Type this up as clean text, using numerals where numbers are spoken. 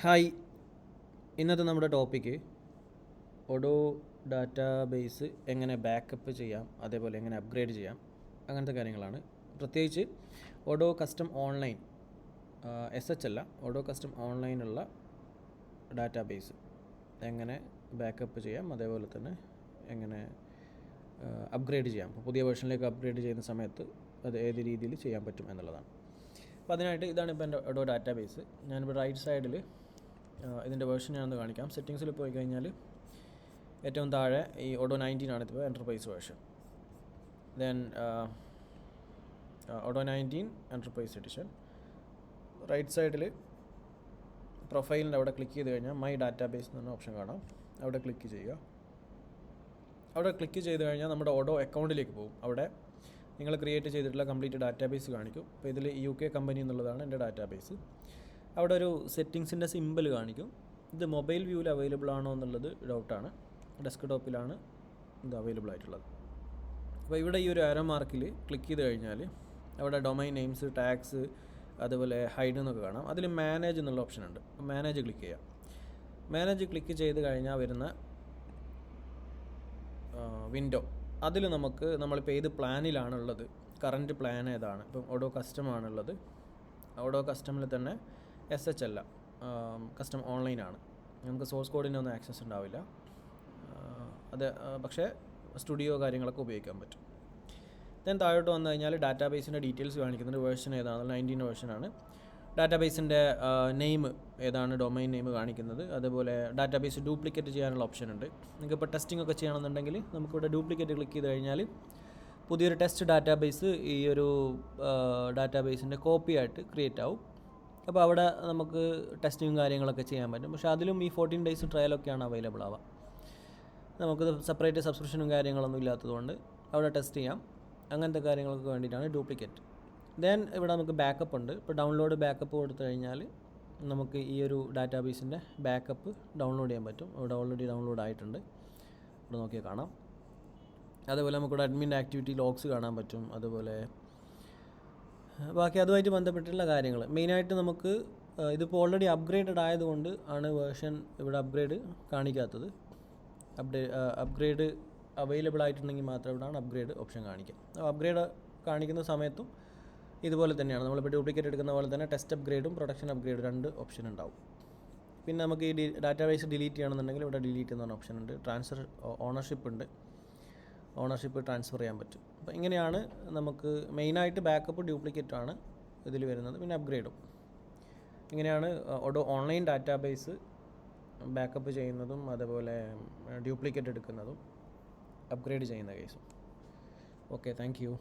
Hi, ഇന്നത്തെ നമ്മുടെ topic ഒഡോ database എങ്ങനെ ബാക്കപ്പ് ചെയ്യാം, അതേപോലെ എങ്ങനെ അപ്ഗ്രേഡ് ചെയ്യാം, അങ്ങനത്തെ കാര്യങ്ങളാണ്. പ്രത്യേകിച്ച് ഒഡോ കസ്റ്റം ഓൺലൈൻ SH അല്ല, ഒഡോ കസ്റ്റം ഓൺലൈനുള്ള ഡാറ്റാബേസ് എങ്ങനെ ബാക്കപ്പ് ചെയ്യാം, അതേപോലെ തന്നെ എങ്ങനെ അപ്ഗ്രേഡ് ചെയ്യാം. പുതിയ വേർഷനിലേക്ക് അപ്ഗ്രേഡ് ചെയ്യുന്ന സമയത്ത് അത് ഏത് രീതിയിൽ ചെയ്യാൻ പറ്റും എന്നുള്ളതാണ്. അപ്പോൾ അതിനായിട്ട് ഇതാണ് ഇപ്പോൾ എൻ്റെ ഒഡോ ഡാറ്റാബേസ്. ഞാനിപ്പോൾ റൈറ്റ് സൈഡിൽ ഇതിൻ്റെ വേർഷൻ ഞാനൊന്ന് കാണിക്കാം. സെറ്റിങ്സിൽ പോയി കഴിഞ്ഞാൽ ഏറ്റവും താഴെ ഈ ഒഡോ 19 ആണ് ഇപ്പോൾ enterprise version. Then Odoo 19 enterprise edition. Right സൈഡിൽ പ്രൊഫൈലിൻ്റെ അവിടെ ക്ലിക്ക് ചെയ്ത് കഴിഞ്ഞാൽ മൈ ഡാറ്റാബേസ് എന്ന് പറഞ്ഞ ഓപ്ഷൻ കാണാം. അവിടെ ക്ലിക്ക് ചെയ്യുക. അവിടെ ക്ലിക്ക് ചെയ്ത് കഴിഞ്ഞാൽ നമ്മുടെ ഒഡോ അക്കൗണ്ടിലേക്ക് പോകും. അവിടെ നിങ്ങൾ ക്രിയേറ്റ് ചെയ്തിട്ടുള്ള കംപ്ലീറ്റ് ഡാറ്റാബേസ് കാണിക്കും. അപ്പോൾ ഇതിൽ UK കമ്പനി എന്നുള്ളതാണ് എൻ്റെ ഡാറ്റാബേസ്. അവിടെ ഒരു സെറ്റിങ്സിൻ്റെ സിമ്പിൾ കാണിക്കും. ഇത് മൊബൈൽ വ്യൂവിൽ അവൈലബിൾ ആണോ എന്നുള്ളത് ഡൗട്ടാണ്. ഡെസ്ക്ടോപ്പിലാണ് ഇത് അവൈലബിൾ ആയിട്ടുള്ളത്. അപ്പോൾ ഇവിടെ ഈ ഒരു ആരോ മാർക്കിൽ ക്ലിക്ക് ചെയ്ത് കഴിഞ്ഞാൽ അവിടെ ഡൊമൈൻ നെയിംസ്, ടാഗ്സ്, അതുപോലെ ഹൈഡ് എന്നൊക്കെ കാണാം. അതിൽ മാനേജ് എന്നുള്ള ഓപ്ഷൻ ഉണ്ട്. മാനേജ് ക്ലിക്ക് ചെയ്യാം. മാനേജ് ക്ലിക്ക് ചെയ്ത് കഴിഞ്ഞാൽ വരുന്ന വിൻഡോ, അതിൽ നമ്മളിപ്പോൾ ഏത് പ്ലാനിലാണുള്ളത്, കറൻറ്റ് പ്ലാൻ ഏതാണ്. ഇപ്പം ഒഡോ കസ്റ്റം ആണുള്ളത്. ഒഡോ കസ്റ്റമിൽ തന്നെ SH അല്ല, കസ്റ്റം ഓൺലൈനാണ്. നമുക്ക് സോഴ്സ് കോഡിൻ്റെ ഒന്നും ആക്സസ് ഉണ്ടാവില്ല. അത് പക്ഷേ സ്റ്റുഡിയോ കാര്യങ്ങളൊക്കെ ഉപയോഗിക്കാൻ പറ്റും. ദെൻ താഴോട്ട് വന്നു കഴിഞ്ഞാൽ ഡാറ്റാബേസിൻ്റെ ഡീറ്റെയിൽസ് കാണിക്കുന്നുണ്ട്. വേർഷൻ ഏതാണ്, 19 വേർഷനാണ്. ഡാറ്റാബേസിൻ്റെ നെയിം ഏതാണ്, ഡൊമൈൻ നെയിം കാണിക്കുന്നത്. അതുപോലെ ഡാറ്റാബേസ് ഡ്യൂപ്ലിക്കേറ്റ് ചെയ്യാനുള്ള ഓപ്ഷൻ ഉണ്ട്. നിങ്ങൾക്ക് ഇപ്പോൾ ടെസ്റ്റിംഗ് ഒക്കെ ചെയ്യണമെന്നുണ്ടെങ്കിൽ നമുക്കിവിടെ ഡ്യൂപ്ലിക്കേറ്റ് ക്ലിക്ക് ചെയ്ത് കഴിഞ്ഞാൽ പുതിയൊരു ടെസ്റ്റ് ഡാറ്റാബേസ് ഈ ഒരു ഡാറ്റാബേസിൻ്റെ കോപ്പി ആയിട്ട് ക്രിയേറ്റ് ആവും. അപ്പോൾ അവിടെ നമുക്ക് ടെസ്റ്റിങ്ങും കാര്യങ്ങളൊക്കെ ചെയ്യാൻ പറ്റും. പക്ഷേ അതിലും ഈ 14 ഡേയ്സ് ട്രയലൊക്കെയാണ് അവൈലബിൾ ആവുക. നമുക്ക് സെപ്പറേറ്റ് സബ്സ്ക്രിപ്ഷനും കാര്യങ്ങളൊന്നും ഇല്ലാത്തതുകൊണ്ട് അവിടെ ടെസ്റ്റ് ചെയ്യാം. അങ്ങനത്തെ കാര്യങ്ങൾക്ക് വേണ്ടിയിട്ടാണ് ഡ്യൂപ്ലിക്കേറ്റ്. ദെൻ ഇവിടെ നമുക്ക് ബാക്കപ്പ് ഉണ്ട്. ഇപ്പോൾ ഡൗൺലോഡ് ബാക്കപ്പ് കൊടുത്തു കഴിഞ്ഞാൽ നമുക്ക് ഈ ഒരു ഡാറ്റാബേസിൻ്റെ ബാക്കപ്പ് ഡൗൺലോഡ് ചെയ്യാൻ പറ്റും. ഇവിടെ ഓൾറെഡി ഡൗൺലോഡ് ആയിട്ടുണ്ട്. ഇവിടെ നോക്കിയാൽ കാണാം. അതുപോലെ നമുക്കിവിടെ അഡ്മിൻ ആക്ടിവിറ്റി ലോഗ്സ് കാണാൻ പറ്റും. അതുപോലെ ബാക്കി അതുമായിട്ട് ബന്ധപ്പെട്ടുള്ള കാര്യങ്ങൾ മെയിനായിട്ട് നമുക്ക് ഇതിപ്പോൾ ഓൾറെഡി അപ്ഗ്രേഡഡ് ആയതുകൊണ്ട് ആണ് വേർഷൻ ഇവിടെ അപ്ഗ്രേഡ് കാണിക്കാത്തത്. അപ്ഗ്രേഡ് അവൈലബിൾ ആയിട്ടുണ്ടെങ്കിൽ മാത്രം ഇവിടെയാണ് അപ്ഗ്രേഡ് ഓപ്ഷൻ കാണിക്കുക. അപ്ഗ്രേഡ് കാണിക്കുന്ന സമയത്തും ഇതുപോലെ തന്നെയാണ്. നമ്മളിപ്പോൾ ഡ്യൂപ്ലിക്കേറ്റ് എടുക്കുന്ന പോലെ തന്നെ ടെസ്റ്റ് അപ്ഗ്രേഡും പ്രൊഡക്ഷൻ അപ്ഗ്രേഡ് 2 ഓപ്ഷൻ ഉണ്ടാവും. പിന്നെ നമുക്ക് ഈ ഡാറ്റാബേസ് ഡിലീറ്റ് ചെയ്യണമെന്നുണ്ടെങ്കിൽ ഇവിടെ ഡിലീറ്റ് എന്ന് പറഞ്ഞ ഓപ്ഷൻ ഉണ്ട്. ട്രാൻസ്ഫർ ഓണർഷിപ്പ് ഉണ്ട്. ഓണർഷിപ്പ് ട്രാൻസ്ഫർ ചെയ്യാൻ പറ്റും. അപ്പോൾ ഇങ്ങനെയാണ് നമുക്ക് മെയിനായിട്ട് ബാക്കപ്പ് ഡ്യൂപ്ലിക്കേറ്റ് ആണ് ഇതിൽ വരുന്നത്. പിന്നെ അപ്ഗ്രേഡും ഇങ്ങനെയാണ് ഒഡോ ഓൺലൈൻ ഡാറ്റാബേസ് ബാക്കപ്പ് ചെയ്യുന്നതും അതുപോലെ ഡ്യൂപ്ലിക്കേറ്റ് എടുക്കുന്നതും അപ്ഗ്രേഡ് ചെയ്യുന്ന കേസും. Okay, thank you.